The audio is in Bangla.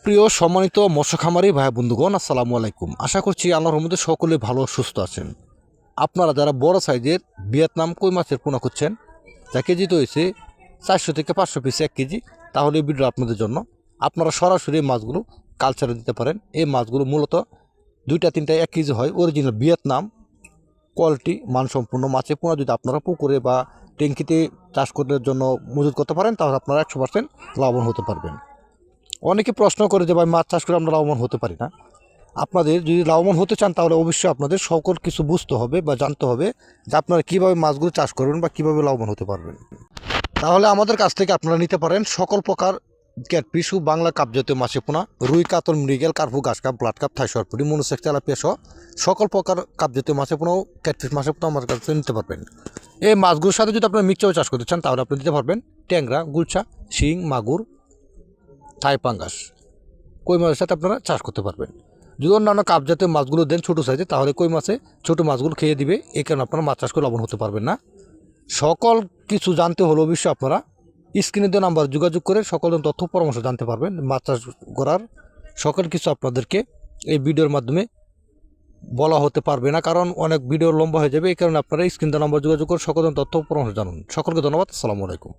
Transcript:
প্রিয় সম্মানিত মৎস্য খামারি ভাই বন্ধুগণ, আসসালামু আলাইকুম। আশা করছি আল্লাহর রহমতে সকলে ভালো সুস্থ আছেন। আপনারা যারা বড় সাইজের ভিয়েতনাম কই মাছের পোনা খুঁজছেন, যা কেজিতে হয়েছে 400 থেকে 500 পিস 1 কেজি, তাহলে এই ভিডিও আপনাদের জন্য। আপনারা সরাসরি এই মাছগুলো কালচারে দিতে পারেন। এই মাছগুলো মূলত 2-3টা 1 কেজি হয়, অরিজিনাল ভিয়েতনাম কোয়ালিটি মানসম্পন্ন মাছের পোনা। যদি আপনারা পুকুরে বা ট্যাঙ্কিতে চাষ করার জন্য মজুত করতে পারেন, তাহলে আপনারা 100% লাভবান হতে পারবেন। অনেকে প্রশ্ন করে যে ভাই, মাছ চাষ করে আমরা লাভবান হতে পারি না। আপনাদের যদি লাভবান হতে চান, তাহলে অবশ্যই আপনাদের সকল কিছু বুঝতে হবে বা জানতে হবে যে আপনারা কীভাবে মাছগুলো চাষ করবেন বা কীভাবে লাভবান হতে পারবেন। তাহলে আমাদের কাছ থেকে আপনারা নিতে পারেন সকল প্রকার ক্যাটফিশ ও বাংলা কাপ জাতীয় মাছের পোনা, রুই, কাতল, মৃগেল, কার্পু, গাছ কাপ, ব্লাড কাপ, থাই সরপুরি, মনুসেক, তেলাপিয়া সহ সকল প্রকার কাপ জাতীয় মাছের পোনা ও ক্যাটফিশ মাছের পোনা আমার কাছে নিতে পারবেন। এই মাছগুলোর সাথে যদি আপনারা মিক্সচার চাষ করতে চান, তাহলে আপনি দিতে পারবেন ট্যাংরা, গুলশা, শিং, মাগুর, থাই পাঙ্গাস, কই মাছের সাথে আপনারা চাষ করতে পারবেন। যদি অন্যান্য কাপ জাতীয় মাছগুলো দেন ছোটো সাইজে, তাহলে কই মাছে ছোটো মাছগুলো খেয়ে দিবে, এই কারণে আপনারা মাছ চাষ করে লাভবান হতে পারবেন না। সকল কিছু জানতে হলে অবশ্যই আপনারা স্ক্রিনে দেওয়া নাম্বার যোগাযোগ করে সকল তথ্য পরামর্শ জানতে পারবেন। মাছ চাষ করার সকল কিছু আপনাদেরকে এই ভিডিওর মাধ্যমে বলা হতে পারবে না, কারণ অনেক ভিডিও লম্বা হয়ে যাবে। এই কারণে আপনারা স্ক্রিনে দেওয়া নাম্বার যোগাযোগ করে সকল তথ্য পরামর্শ জানুন। সকলকে ধন্যবাদ। আসসালামু আলাইকুম।